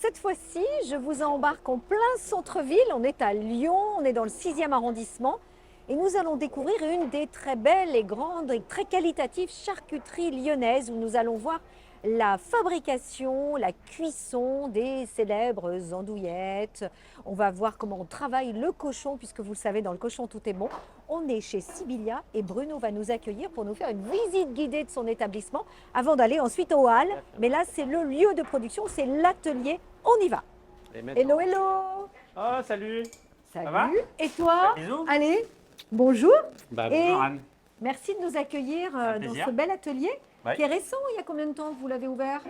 cette fois-ci, je vous embarque en plein centre-ville. On est à Lyon, on est dans le 6e arrondissement. Et nous allons découvrir une des très belles et grandes et très qualitatives charcuteries lyonnaises où nous allons voir la fabrication, la cuisson des célèbres andouillettes. On va voir comment on travaille le cochon, puisque vous le savez, dans le cochon, tout est bon. On est chez Sibylia et Bruno va nous accueillir pour nous faire une visite guidée de son établissement avant d'aller ensuite au hall. Mais là, c'est le lieu de production, c'est l'atelier. On y va. Hello, hello. Oh, salut. Salut. Ça va? Et toi? Bisous. Allez, bonjour. Bah, Et bonjour Anne. merci de nous accueillir Un dans plaisir. ce bel atelier Ouais. qui est récent. Il y a combien de temps que vous l'avez ouvert?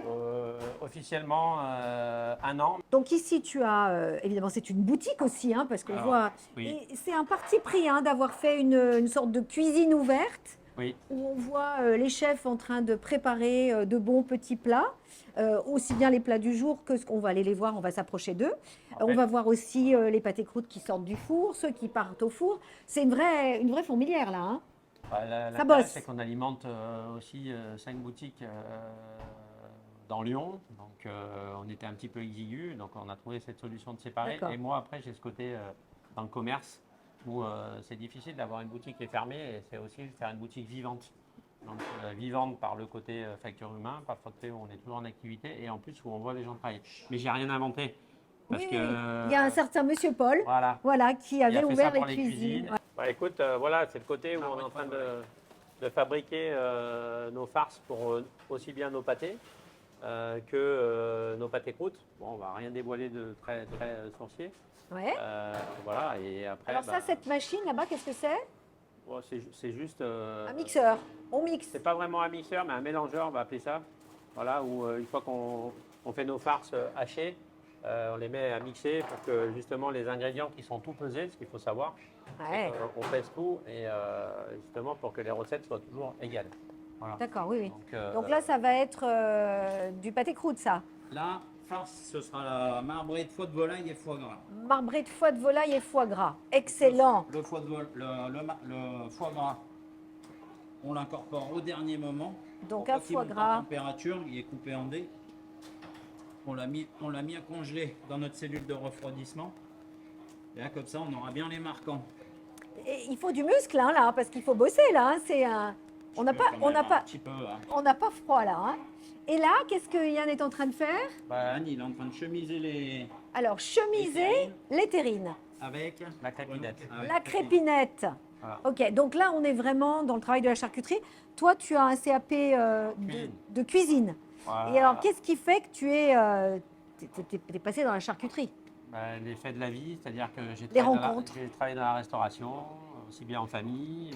Officiellement, 1 an. Donc ici, tu as, évidemment, c'est une boutique aussi, hein, parce qu'on Alors, voit, oui. et c'est un parti pris hein, d'avoir fait une sorte de cuisine ouverte Oui. où on voit les chefs en train de préparer de bons petits plats, aussi bien les plats du jour que ce qu'on va aller les voir, on va s'approcher d'eux. On Parfait. va voir aussi les pâtés croûtes qui sortent du four, ceux qui partent au four. C'est une vraie fourmilière là. Hein. Bah, Ça l'intérêt, bosse. c'est qu'on alimente aussi 5 boutiques dans Lyon. Donc, on était un petit peu exigu. Donc, on a trouvé cette solution de séparer. D'accord. Et moi, après, j'ai ce côté dans le commerce où c'est difficile d'avoir une boutique qui est fermée et c'est aussi faire une boutique vivante. Donc, vivante par le côté facture humain, par le côté où on est toujours en activité et en plus où on voit les gens travailler. Mais j'ai rien inventé. Parce Oui, que, il y a un certain monsieur Paul, voilà. qui Il a avait fait ouvert ça pour les les cuisines. cuisines. Bah, écoute, voilà, c'est le côté où on est en train de fabriquer nos farces pour aussi bien nos pâtés que nos pâtés croûtes. Bon, on va rien dévoiler de très sorcier. Ouais. Voilà, et après, Alors ça, cette machine là-bas, qu'est-ce que c'est? bon, c'est juste. Un mixeur. On mixe. C'est pas vraiment un mixeur, mais un mélangeur, on va appeler ça. Voilà, où une fois qu'on fait nos farces hachées, on les met à mixer pour que justement les ingrédients qui sont tout pesés, ce qu'il faut savoir, Ouais. on pèse tout et justement pour que les recettes soient toujours égales. Voilà. D'accord, oui, oui. Donc, Donc là, ça va être du pâté croûte, ça. La farce, ce sera la marbrée de foie de volaille et foie gras. Marbré de foie de volaille et foie gras. Excellent. Le foie, le foie gras, on l'incorpore au dernier moment. Donc Pour un pas qu'il foie monte en gras. température, il est coupé en dés. On l'a mis à congeler dans notre cellule de refroidissement. Et là, comme ça, on aura bien les marquants. Et il faut du muscle, hein, là, parce qu'il faut bosser, là. Hein. C'est un... On n'a pas, Quand même un petit peu. Hein. on n'a pas froid, là. Hein. Et là, qu'est-ce que Yann est en train de faire? Bah, Anne, il est en train de chemiser les Alors, chemiser les terrines. avec La crépinette. avec La crépinette. Voilà. Ok, donc là, on est vraiment dans le travail de la charcuterie. Toi, tu as un CAP Cuisine. de cuisine. Voilà. Et alors, qu'est-ce qui fait que tu es, t'es passé dans la charcuterie? Bah, les faits de la vie, c'est-à-dire que Les rencontres. j'ai travaillé dans la restauration, aussi bien en famille,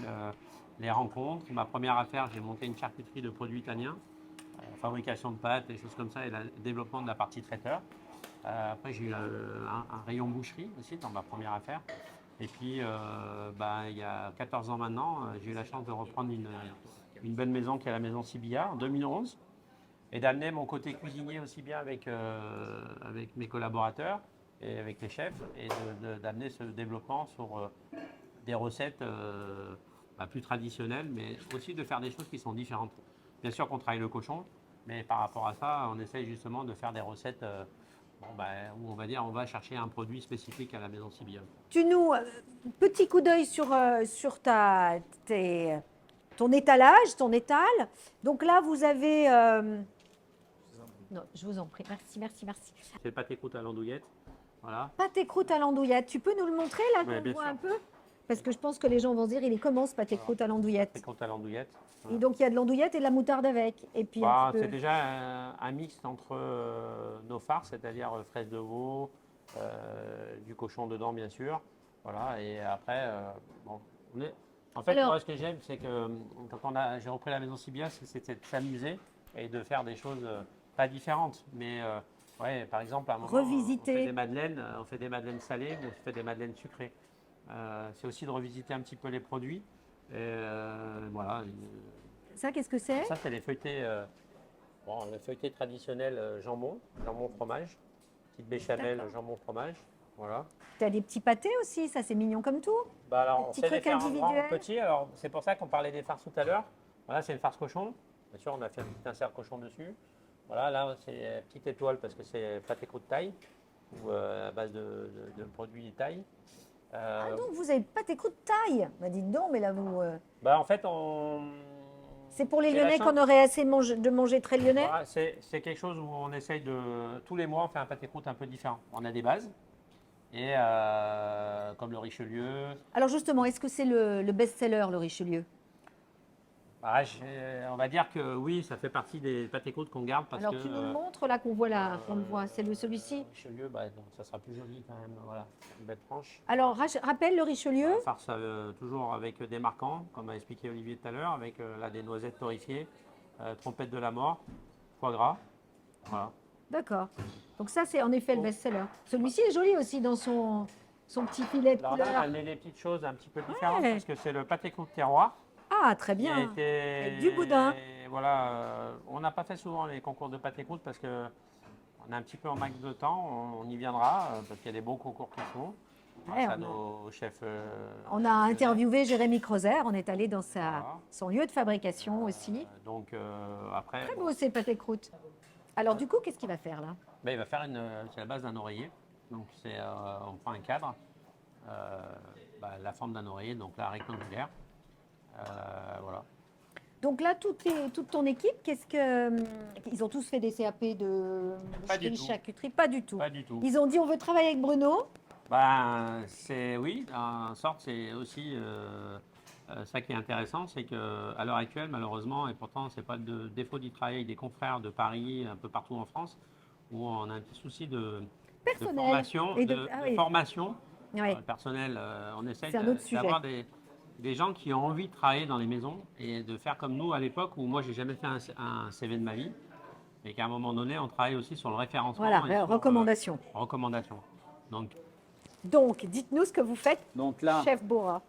les rencontres. Ma première affaire, j'ai monté une charcuterie de produits italiens, fabrication de pâtes, des choses comme ça, et le développement de la partie traiteur. Après, j'ai eu un rayon boucherie aussi dans ma première affaire. Et puis, il y a 14 ans maintenant, j'ai eu la chance de reprendre une belle maison qui est la maison Sibylla en 2011 et d'amener mon côté cuisinier aussi bien avec mes collaborateurs et avec les chefs et d'amener ce développement sur des recettes plus traditionnelles, mais aussi de faire des choses qui sont différentes. Bien sûr qu'on travaille le cochon, mais par rapport à ça, on essaye justement de faire des recettes où on va dire on va chercher un produit spécifique à la maison Sibylla. Tu nous, petit coup d'œil sur ton étalage, ton étal. Donc là, vous avez... Non, je vous en prie. Merci, merci, merci. C'est le pâté croûte à l'andouillette. Voilà. Pâté croûte à l'andouillette. Tu peux nous le montrer là, Ouais, qu'on bien voit sûr. un peu? Parce que je pense que les gens vont se dire, il est comment ce pâté croûte à l'andouillette? Pâté croûte à l'andouillette. Et donc, il y a de l'andouillette et de la moutarde avec. Et puis, un petit peu- C'est déjà un mix entre nos farces, c'est-à-dire fraises de veau, du cochon dedans bien sûr. Voilà, et après, en fait, Alors- moi ce que j'aime, c'est que quand j'ai repris la maison Sibylla, c'était de s'amuser et de faire des choses pas différentes. Mais ouais, par exemple, à un moment, Revisiter. on fait des madeleines salées, mais on fait des madeleines sucrées. C'est aussi de revisiter un petit peu les produits. Et, voilà. Ça, qu'est-ce que c'est? Ça, c'est les feuilletés, le feuilleté traditionnel jambon fromage, petite béchamel, D'accord. jambon fromage, voilà. Tu as des petits pâtés aussi, ça c'est mignon comme tout. Bah alors, Des on petits sait les trucs faire en grand, individuels. petit, alors c'est pour ça qu'on parlait des farces tout à l'heure. Voilà, c'est une farce cochon. Bien sûr, on a fait un petit insert cochon dessus. Voilà, là, c'est petite étoile parce que c'est pâté croûte taille ou à base de produits taille. Ah donc vous avez pas tes coups de taille. Bah dites donc, mais là vous. Bah, en fait, on. C'est pour les C'est la Lyonnais chance. qu'on aurait assez de manger très lyonnais. Voilà, c'est quelque chose où on essaye de. Tous les mois, on fait un pâté croûte un peu différent. On a des bases. Et comme le Richelieu. Alors justement, est-ce que c'est le best-seller, le Richelieu? Bah, on va dire que oui, ça fait partie des pâtés croûtes qu'on garde parce Alors que. tu nous le montres là qu'on voit là, qu'on le voit. C'est celui-ci. Richelieu, bah, donc, ça sera plus joli quand même. Voilà, une belle tranche. Alors rappelle le Richelieu. Farce toujours avec des marquants, comme a expliqué Olivier tout à l'heure, avec là, des noisettes torréfiées, trompette de la mort, foie gras. Voilà. D'accord. Donc ça c'est en effet le best-seller. Celui-ci est joli aussi dans son petit filet de Alors couleur. là, les petites choses un petit peu différentes Ouais. parce que c'est le pâté croûte terroir. Ah très Qui a bien. été- Avec du boudin. et voilà, on n'a pas fait souvent les concours de pâté croûte parce que on est un petit peu en manque de temps. On y viendra parce qu'il y a des beaux concours qui se font. Ouais, Grâce à on a- nos chefs. On a interviewé Jérémy Crozer, on est allé dans Voilà. son lieu de fabrication aussi. Donc après, Très beau ces pâtés croûtes. Alors du coup, qu'est-ce qu'il va faire là? ben, il va faire c'est la base d'un oreiller. Donc on prend un cadre, la forme d'un oreiller, donc là rectangulaire. Voilà. Donc là, toute ton équipe, ils ont tous fait des CAP de Pas du boucherie, tout. charcuterie? Pas du tout. Pas du tout. Ils ont dit on veut travailler avec Bruno. Ben, oui, en sorte, c'est aussi ça qui est intéressant, c'est qu'à l'heure actuelle, malheureusement, et pourtant, c'est pas de défaut d'y travailler avec des confrères de Paris, un peu partout en France, où on a un petit souci de Personnel. formation, Et de ah oui. formation Ouais. personnelle. On essaie C'est un autre sujet. d'avoir des gens qui ont envie de travailler dans les maisons et de faire comme nous à l'époque, où moi, j'ai jamais fait un CV de ma vie, et qu'à un moment donné, on travaille aussi sur le référencement. Voilà, et sur, recommandation. recommandation. Donc, dites-nous ce que vous faites, Donc là, chef Bora.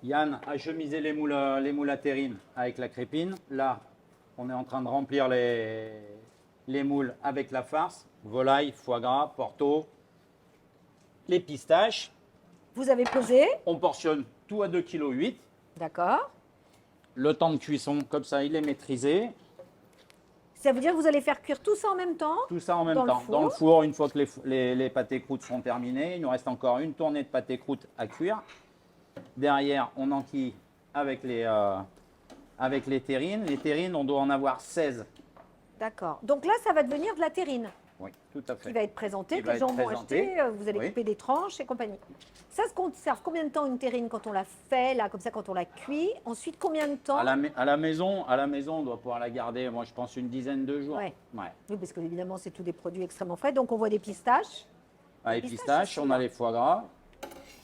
Yann a chemisé les moules à terrine avec la crépine. Là, on est en train de remplir les moules avec la farce, volaille, foie gras, porto, les pistaches. Vous avez pesé, On portionne tout à 2,8 kg. d'accord. Le temps de cuisson, comme ça, il est maîtrisé. Ça veut dire que vous allez faire cuire tout ça en même temps? Tout ça en même Dans le temps. four. Dans le four, une fois que les pâtés croûtes sont terminés, il nous reste encore une tournée de pâtés croûtes à cuire. Derrière, on enquille avec les terrines. Les terrines, on doit en avoir 16. D'accord. Donc là, ça va devenir de la terrine Oui, tout à qui fait. va être présentée, Qui que va les être gens vont présentée. acheter, vous allez Oui. couper des tranches et compagnie. Ça se conserve combien de temps une terrine quand on la fait, là, comme ça, quand on la cuit? Ensuite, combien de temps? À la maison, on doit pouvoir la garder, moi je pense une dizaine de jours. Ouais. Ouais. Oui, parce que évidemment, c'est tous des produits extrêmement frais. Donc, on voit des pistaches. Les pistaches pistaches, aussi, on a là. les foie gras,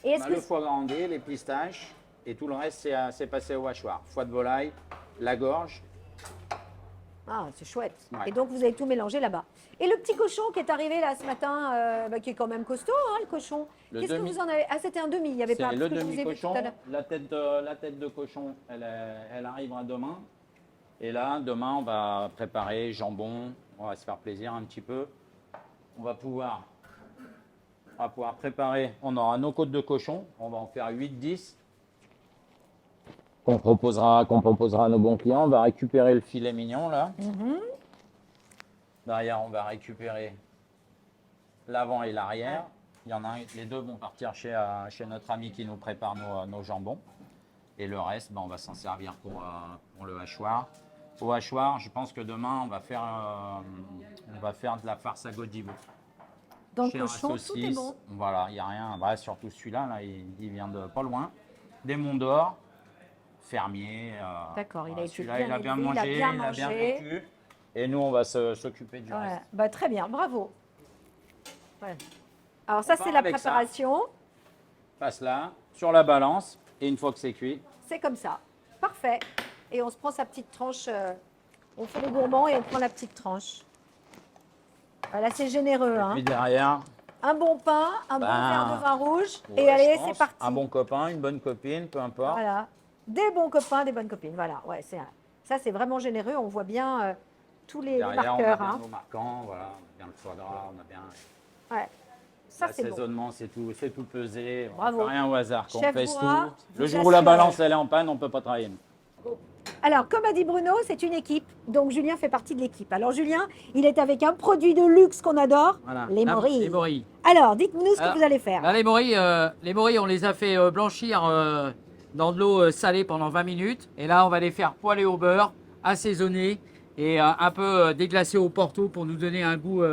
Et on est-ce a que le foie gras anglais, les pistaches, et tout le reste c'est passé au hachoir. Foie de volaille, la gorge. Ah, c'est chouette. Ouais. Et donc, vous avez tout mélangé là-bas. Et le petit cochon qui est arrivé là ce matin, qui est quand même costaud, hein, le cochon. Le Qu'est-ce que demi. vous en avez? Ah, c'était un demi. Il y avait pas C'est parce le que je vous ai vu demi-cochon. tout à l'heure. La tête de cochon, elle arrivera demain. Et là, demain, on va préparer jambon. On va se faire plaisir un petit peu. On va pouvoir préparer. On aura nos côtes de cochon. On va en faire 8-10. Qu'on proposera à nos bons clients. On va récupérer le filet mignon là. Derrière, on va récupérer l'avant et l'arrière. Il y en a un, les deux vont partir chez notre ami qui nous prépare nos jambons. Et le reste, on va s'en servir pour le hachoir. Au hachoir, je pense que demain, on va faire de la farce à Godivo. Dans le Chair à cochon, tout est saucisse. bon. Voilà, il n'y a rien. Bah, surtout celui-là, là, il vient de pas loin. Des Monts d'Or, fermier. D'accord, il a été celui-là, bien il a bien élevé, il a mangé, bien il a bien mangé. vécu. Et nous, on va s'occuper du Ouais. reste. Bah, très bien, bravo. Ouais. Alors ça, part c'est la avec ça. préparation. Passe là, sur la balance. Et une fois que c'est cuit, C'est comme ça. Parfait. Et on se prend sa petite tranche. On fait les gourmands et on prend la petite tranche. Voilà, c'est généreux. Hein. puis derrière, Un bon pain, un bon Ben, verre de vin rouge. ouais, et allez, je pense, c'est parti. un bon copain, une bonne copine, peu importe. Voilà. Des bons copains, des bonnes copines. Voilà. Ouais, ça, c'est vraiment généreux. On voit bien tous les Derrière, marqueurs. on a bien Hein. nos marquants, voilà, on a bien le foie gras, on a bien Ouais. Ça, c'est bon. l'assaisonnement, c'est tout pesé. On Bravo. fait rien au hasard, qu'on Chef pèse Bourra, tout. Le vous jour où la assure. balance elle est en panne, on peut pas travailler. Alors, comme a dit Bruno, c'est une équipe. Donc, Julien fait partie de l'équipe. Alors, Julien, il est avec un produit de luxe qu'on adore, Voilà. les morilles. Les morilles. Alors, dites-nous ce que Alors, vous allez faire. Là, les morilles, on les a fait blanchir dans de l'eau salée pendant 20 minutes. Et là, on va les faire poêler au beurre, assaisonner et un peu déglacer au Porto pour nous donner un goût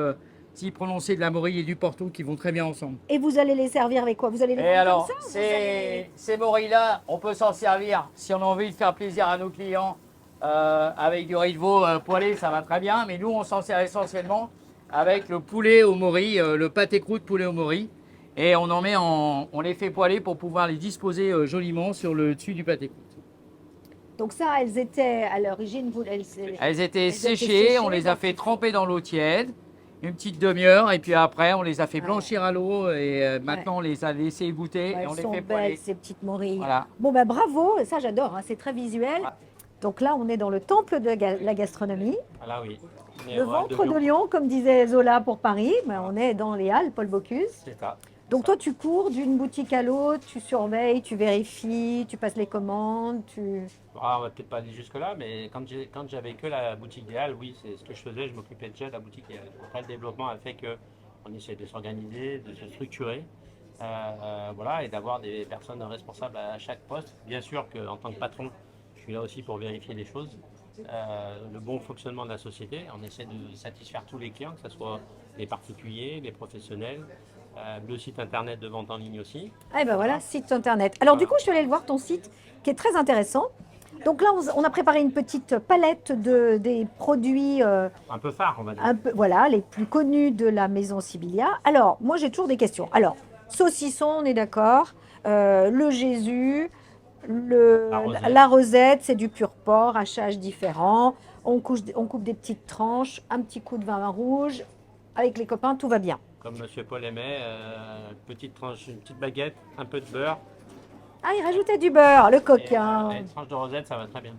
si prononcé de la morille et du Porto qui vont très bien ensemble. Et vous allez les servir avec quoi? Vous allez les Et prendre alors, comme ça ou vous allez- ces morilles-là, on peut s'en servir si on a envie de faire plaisir à nos clients avec du riz de veau poêlé, ça va très bien. Mais nous, on s'en sert essentiellement avec le poulet au morilles, le pâté croûte poulet au morilles. Et on les fait poêler pour pouvoir les disposer joliment sur le dessus du pâté croûte. Donc ça, elles étaient à l'origine, Elles étaient étaient séchées, on les a donc fait tremper dans l'eau tiède, une petite demi-heure, et puis après, on les a fait Ouais. blanchir à l'eau, et maintenant, on les a laissés égoutter, Ouais, et on elles les sont fait belles, poêler. ces petites morilles. Voilà. Bon, ben bravo, ça j'adore, hein, c'est très visuel. Donc là, on est dans le temple de la gastronomie. Voilà, oui. On est Le au Hall ventre de Lion, comme disait Zola pour Paris, ben, on est dans les Halles, Paul Bocuse. C'est ça. Donc toi, tu cours d'une boutique à l'autre, tu surveilles, tu vérifies, tu passes les commandes, tu... Ah, on va peut-être pas aller jusque-là, mais quand j'avais que la boutique des Halles, oui, c'est ce que je faisais, je m'occupais déjà de la boutique des Halles. Après, le développement a fait qu'on essaie de s'organiser, de se structurer, voilà, et d'avoir des personnes responsables à chaque poste. Bien sûr qu'en tant que patron, je suis là aussi pour vérifier les choses, le bon fonctionnement de la société. On essaie de satisfaire tous les clients, que ce soit les particuliers, les professionnels, le site internet de vente en ligne aussi. Ah et ben voilà, site internet. Alors du Voilà. coup, je suis allée le voir, ton site, qui est très intéressant. Donc là, on a préparé une petite palette des produits Un peu phare, on va dire. un peu, voilà, les plus connus de la maison Sibylla. Alors, moi, j'ai toujours des questions. Alors, saucisson, on est d'accord. Le Jésus, la rosette, c'est du pur porc, hachage différent. On coupe des petites tranches, un petit coup de vin rouge. Avec les copains, tout va bien. Comme Monsieur Paul aimait, petite tranche, une petite baguette, un peu de beurre. Ah, il rajoutait du beurre, le Et, coquin. une tranche de rosette, ça va très bien.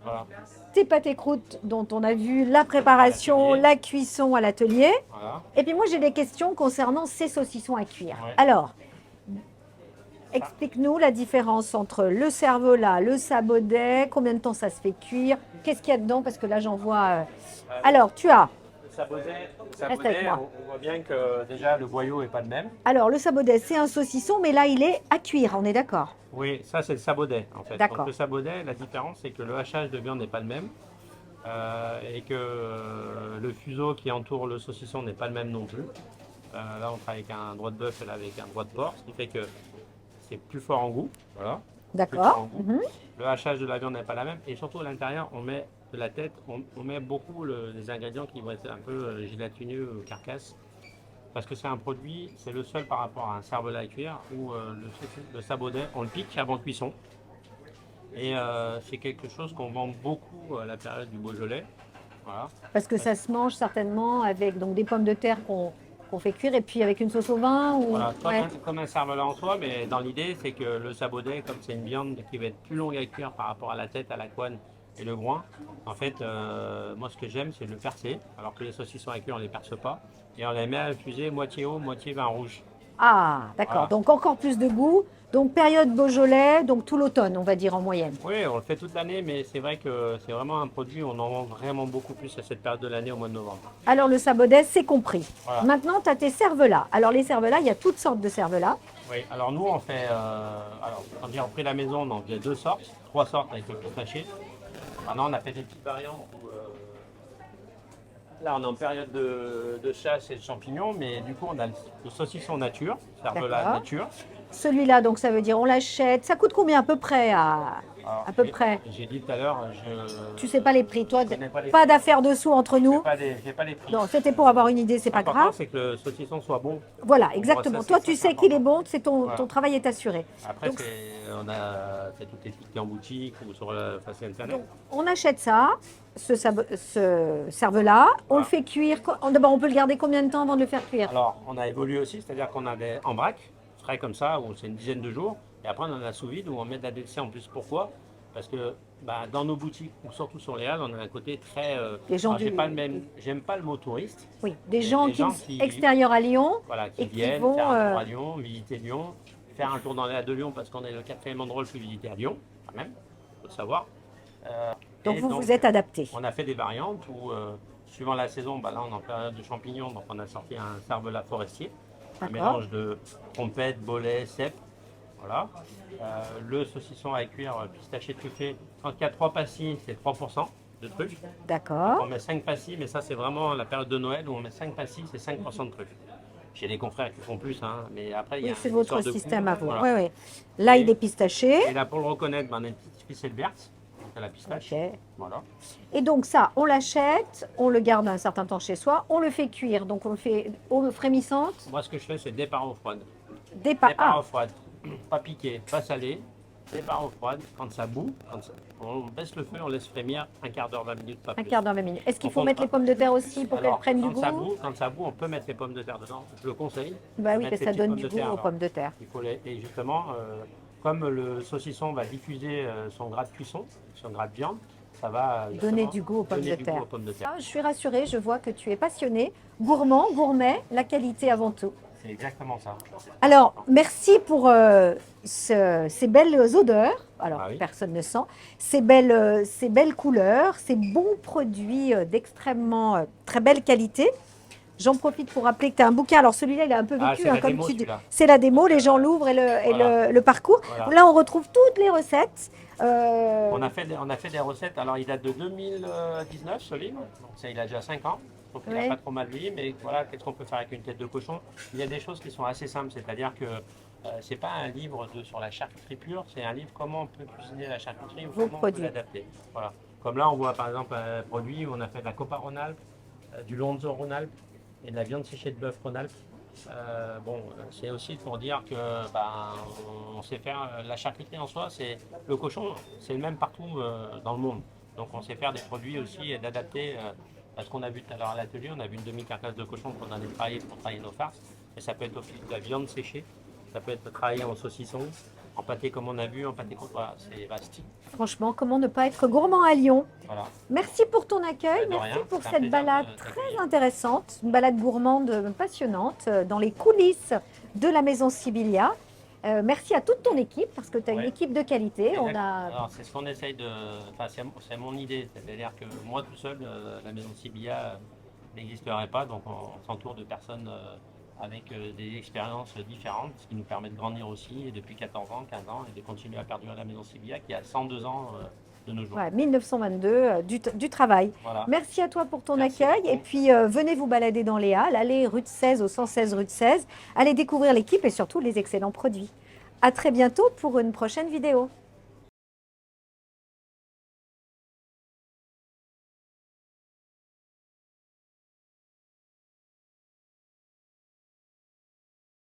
Voilà. Tes pâtés croûtes dont on a vu la préparation, À l'atelier. la cuisson à l'atelier. Voilà. Et puis moi, j'ai des questions concernant ces saucissons à cuire. Ouais. Alors, explique-nous la différence entre le cervelas, le sabaudet, combien de temps ça se fait cuire, qu'est-ce qu'il y a dedans, parce que là, j'en vois... Alors, tu as... Le sabaudet, Reste avec moi. on voit bien que déjà le boyau n'est pas le même. Alors, le sabaudet, c'est un saucisson, mais là, il est à cuire, on est d'accord? Oui, ça c'est le sabaudet en fait. D'accord. Donc le sabaudet, la différence c'est que le hachage de viande n'est pas le même et que le fuseau qui entoure le saucisson n'est pas le même non plus. Là on travaille avec un droit de bœuf et là avec un droit de porc, ce qui fait que c'est plus fort en goût. Voilà. Plus fort D'accord. en goût. Mhm. Le hachage de la viande n'est pas la même et surtout à l'intérieur on met de la tête, on met beaucoup les ingrédients qui vont être un peu gélatineux ou carcasse. Parce que c'est un produit, c'est le seul par rapport à un cervelas à cuire où le sabaudet, on le pique avant cuisson. Et c'est quelque chose qu'on vend beaucoup à la période du Beaujolais. Voilà. Parce que ça se mange certainement avec donc, des pommes de terre qu'on fait cuire et puis avec une sauce au vin ou... Voilà, Ouais. comme un cervelas en soi, mais dans l'idée, c'est que le sabaudet, comme c'est une viande qui va être plus longue à cuire par rapport à la tête, à la couenne et le groin, en fait, moi ce que j'aime, c'est le percer, alors que les saucissons à cuire, on ne les perce pas. Et on les met à infuser moitié eau, moitié vin rouge. Ah, d'accord. Voilà. Donc encore plus de goût. Donc période Beaujolais, donc tout l'automne, on va dire en moyenne. Oui, on le fait toute l'année, mais c'est vrai que c'est vraiment un produit, on en vend vraiment beaucoup plus à cette période de l'année, au mois de novembre. Alors le sabaudet, c'est compris. Voilà. Maintenant, tu as tes cervelas. Alors les cervelas, il y a toutes sortes de cervelas. Oui, alors nous on fait, alors quand j'ai repris la maison, on en faisait deux sortes, trois sortes avec le pistachier. Maintenant on a fait des petites variantes où, là on est en période de chasse et de champignons, mais du coup on a le saucisson nature, cervelas D'accord. nature. Celui-là, donc ça veut dire on l'achète. Ça coûte combien à peu près Alors, À peu près. J'ai dit tout à l'heure, Tu sais pas les prix, toi, Je connais pas les pas prix. d'affaires dessous entre j'ai nous. pas les prix. Non, c'était pour avoir une idée, c'est pas L'important grave. c'est que le saucisson soit bon. Voilà, Bon, exactement. ça, Toi, c'est tu ça, sais qu'il est important. bon, c'est ton Voilà. travail est assuré. Après Donc, c'est tout étiqueté en boutique ou sur la face internet. Donc, on achète ça, ce cervelas, on le fait cuire. D'abord, on peut le garder combien de temps avant de le faire cuire? Alors, on a évolué aussi, c'est-à-dire qu'on a des en vrac, frais comme ça, où c'est une dizaine de jours. Et après, on en a sous vide où on met de la DLC en plus. Pourquoi? Parce que dans nos boutiques, ou surtout sur les halles, on a un côté très. Les gens alors, du- j'aime pas le mot touriste. Oui, des Et gens des qui gens sont qui- extérieurs à Lyon. Voilà, qui Et qui viennent vont, faire un tour à Lyon, visiter Lyon, faire un tour dans les halles de Lyon parce qu'on est le quatrième endroit le plus visité à Lyon, quand même, faut le savoir. Donc Et vous vous êtes adapté. On a fait des variantes où, suivant la saison, là on est en période de champignons, donc on a sorti un cervelas forestier, un D'accord. mélange de trompette, bolet, cèpe. Voilà. Le saucisson à cuire pistaché truffé, quand il y a 3 pastilles, c'est 3% de truffes. D'accord. On met 5 pastilles, mais ça c'est vraiment la période de Noël où on met 5 pastilles, c'est 5% de truffes. J'ai des confrères qui font plus, hein, mais après il y a Oui, c'est une votre sorte de système goût, à vous. voilà. Oui, oui. L'ail Et- des pistachés. Et là pour le reconnaître, on a une petite ficelle verte, donc à la pistache. Ok. Voilà. Et donc ça, on l'achète, on le garde un certain temps chez soi, on le fait cuire, donc on le fait eau frémissante, Moi ce que je fais c'est départ eau froide. départ. Départ Ah, eau froide, pas piqué, pas salé. Départ eau froide, quand ça bout, on baisse le feu, on laisse frémir un quart d'heure, 20 minutes, pas un plus. quart d'heure, 20 minutes. Est-ce qu'il On faut compte mettre pas. les pommes de terre aussi pour qu'elles Alors, prennent du goût? quand ça bout, on peut mettre les pommes de terre dedans. Je le conseille. Bah oui, Mettre parce que les ça petites donne pommes du de goût terre, aux alors. pommes de terre. Il faut et justement, comme le saucisson va diffuser son gras de cuisson, son gras de viande, ça va Donner justement du goût aux pommes donner de du terre. goût aux pommes de terre. Ah, je suis rassurée, je vois que tu es passionné, gourmand, gourmet, la qualité avant tout. C'est exactement ça. Alors, merci pour ces belles odeurs. Alors, Ah oui. personne ne sent. Ces belles couleurs, ces bons produits d'extrêmement très belle qualité. J'en profite pour rappeler que tu as un bouquin. Alors, celui-là, il est un peu Ah, vécu, c'est la comme démo, tu dis. celui-là. C'est la démo, les gens l'ouvrent et Voilà. le parcours. Voilà. Là, on retrouve toutes les recettes. On a fait des recettes. Alors, il date de 2019, ce livre. Donc, il a déjà 5 ans. Donc, il Ouais. n'a pas trop mal vieilli. Mais voilà, qu'est-ce qu'on peut faire avec une tête de cochon? Il y a des choses qui sont assez simples. C'est-à-dire que c'est pas un livre sur la charcuterie pure. C'est un livre comment on peut cuisiner la charcuterie ou Vos comment on produits. peut l'adapter. Voilà. Comme là, on voit par exemple un produit où on a fait de la Copa Rhône-Alpes, du Lonzo Rhône-Alpes et de la viande séchée de bœuf Rhône-Alpes. C'est aussi pour dire que on sait faire la charcuterie en soi, c'est le cochon, c'est le même partout dans le monde. Donc on sait faire des produits aussi et d'adapter à ce qu'on a vu tout à l'heure à l'atelier. On a vu une demi-carcasse de cochon qu'on allait travailler pour travailler nos farces. Et ça peut être aussi de la viande séchée, ça peut être travaillé en saucisson, en pâté comme on a vu, en pâté voilà, c'est vaste. Franchement, comment ne pas être gourmand à Lyon? Voilà. Merci pour ton accueil, De merci rien, pour c'est un cette plaisir balade de très t'accueillir. intéressante, une balade gourmande passionnante dans les coulisses de la maison Sibylia. Merci à toute ton équipe parce que tu as une Ouais. équipe de qualité. On Exact. a... Alors, c'est ce qu'on essaye de. Enfin, c'est mon idée. C'est-à-dire que moi tout seul, la maison Sibylia n'existerait pas. Donc, on s'entoure de personnes avec des expériences différentes, ce qui nous permet de grandir aussi. Et depuis 14 ans, 15 ans, et de continuer à perdurer la maison Sibylia qui a 102 ans de nos jours. Ouais, 1922, du travail. Voilà. Merci à toi pour ton Merci accueil. beaucoup. Et puis, venez vous balader dans les Halles, allez rue de 16 au 116 rue de 16. Allez découvrir l'équipe et surtout les excellents produits. À très bientôt pour une prochaine vidéo.